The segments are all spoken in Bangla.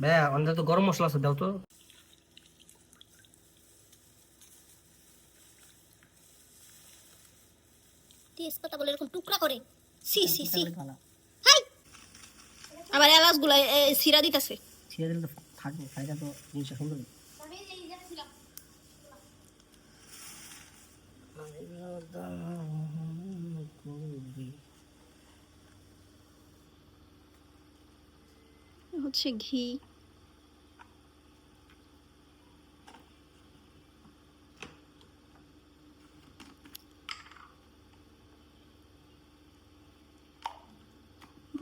ভাইয়া অন্তত তো গরম মশলা আছে, দাও তো। তেজপাতা বলে এরকম টুকরা করে, সি সি সি, হাই আবার এলাচ গুলা সিরা দিতেছে। সিরা দিলে তো থাকবে, খাইটা তো জিনিসটা সুন্দর। হচ্ছে ঘি,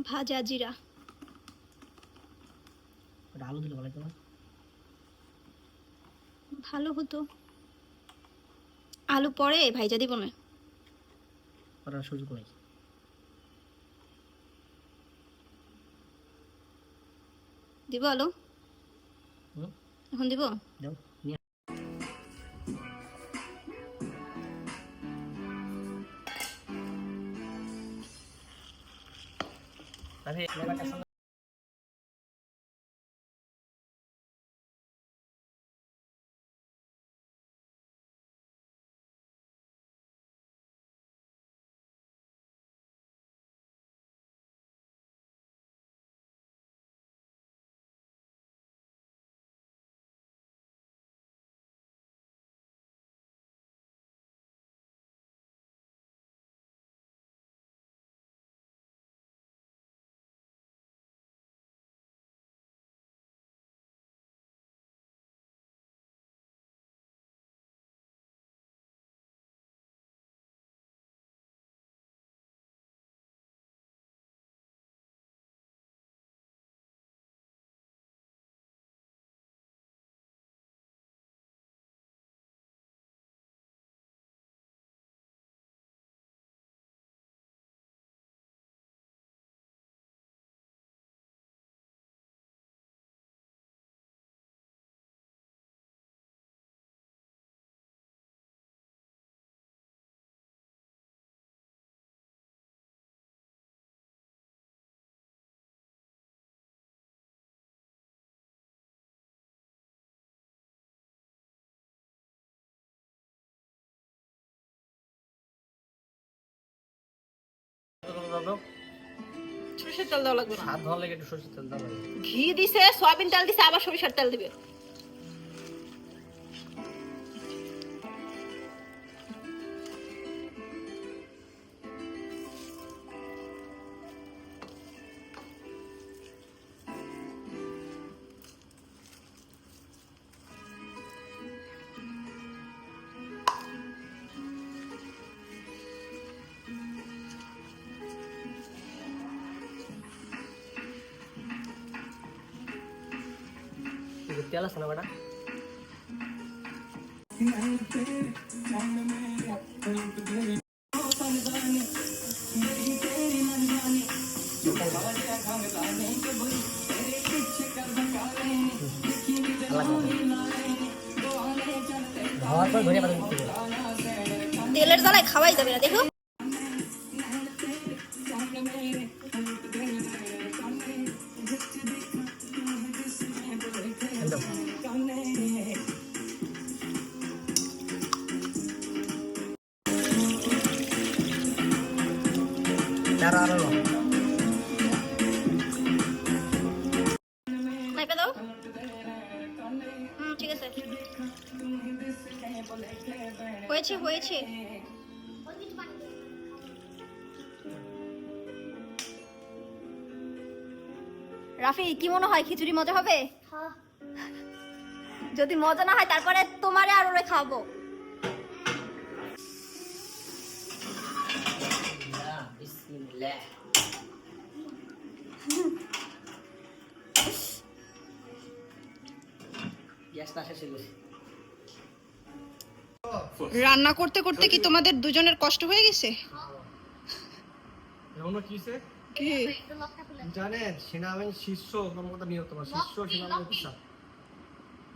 ভাজা জিরা। আলু দিলে ভালো হতো না? ভালো হতো, আলু পরে ভাইজা দিব না, করার সুযোগ নেই। দিব আলু এখন দিব, দাও নিয়ে। আরে ফ্লেভারটা সুন্দর। সরিষার তেল দেওয়া লাগবে না, স্বাদ ভালো লাগে একটু সরষের তেল দাও। ঘি দিছে, সয়াবিন তেল দিছে, আবার সরিষার তেল দিবে। তেল আছে না বেটা? তেলের জ্বালায় খাওয়াই যাবে না, দেখো। নাইপা দাও। ঠিক আছে, হয়েছে হয়েছে। রাফি, কি মনে হয় খিচুড়ি মজা হবে? যদি মজা না হয় তারপরে তোমারে আর ওরে খাবো। রান্না করতে করতে কি তোমাদের দুজনের কষ্ট হয়ে গেছে? কি জানেন সেনাবাহিনী শীর্ষ কর্মকর্তা নিহত, শীর্ষ সেনাবাহিনী অফিসার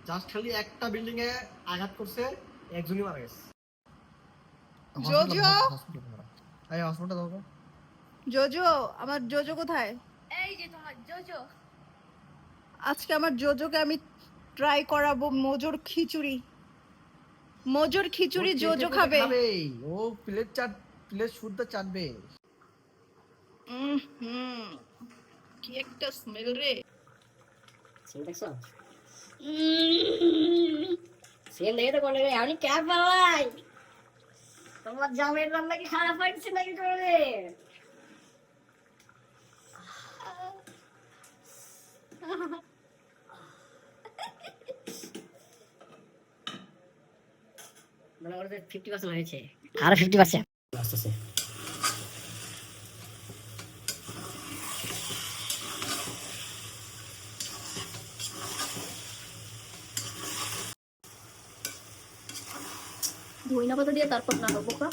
জাস্ট খালি একটা বিল্ডিং এ আঘাত করছে, একজনই মারা গেছে। জোজো, এই হসপিটাল দাও। জোজো, আমার জোজো কোথায়? এই যে তোমার জোজো। আজকে আমার জোজোকে আমি ট্রাই করাবো মোজোর খিচুড়ি। মোজোর খিচুড়ি জোজো খাবে। ও প্লেট শুদ্ধ চাটবে। কি একটা স্মেল রে। সেম দেখছো? সেম দেখে তো কোনে আমি ক্যাব পালাই। তোমার জামের রান্না কি খারাপ হয়েছে নাকি করে? মনে করো 50% হয়েছে, আরো 50% আসতেছে। ধইনা পাতা দিয়ে তারপর নাড়াবো বোকা।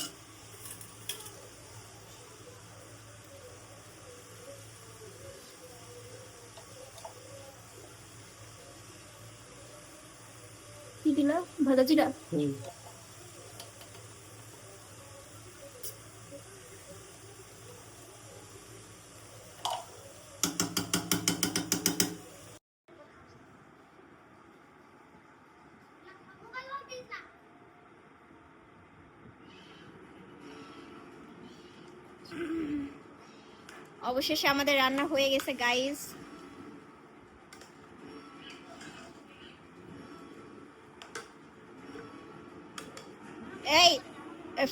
কি দিলা? ভাজা জিরা। অবশেষে আমাদের রান্না হয়ে গেছে গাইস। এই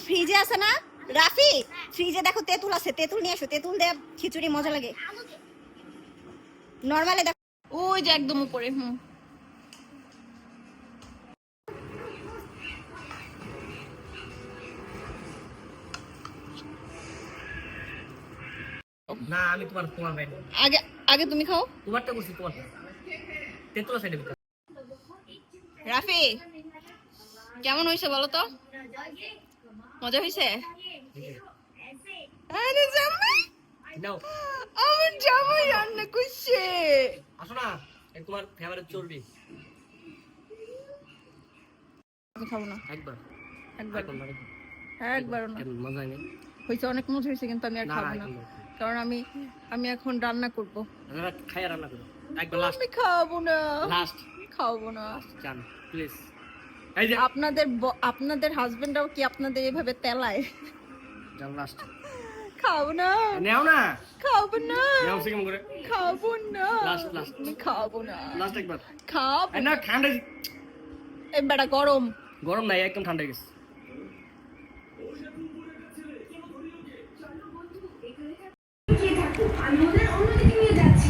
ফ্রিজে আছে না রাফি? ফ্রিজে দেখো তেঁতুল আছে, তেঁতুল নিয়ে এসো। তেঁতুল দিয়ে খিচুড়ি মজা লাগে। নরমালে দেখো ওই যে একদম উপরে। না আমি তোমার ভাই না। আগে আগে তুমি খাও। তোমারটা বলছি তোমারটা। তেতুলা সাইডে ভিতর। রাফি কেমন হয়েছে বলো তো? মজা হয়েছে? আরে জামাই, নাও আমার জামাই রান্না করছে। আসো না, এই তোমার ফেভারিট চর্বি। আমি খাবো না। একবার একবার একবার একবারও না। কেন মজা নেই? হয়েছে, অনেক মজা হয়েছে, কিন্তু আমি আর না, খাবো না। একদম না। কারণ আমি এখন রান্না করবো। আমরা খাইয়া রান্না করো। একবার লাস্ট আমি খাবো না। লাস্ট খাবো না। জান প্লিজ। এই যে আপনাদের হাজবেন্ডরাও কি আপনাদের এভাবে তেলায়? জান লাস্ট। খাবো না। নাও না। খাবো না। নাও সিকিম করে। খাবো না। লাস্ট লাস্ট আমি খাবো না। লাস্ট একবার। খাবো এই না ঠান্ডা এই বেটা গরম। গরম নাই একদম ঠান্ডা হয়ে গেছে।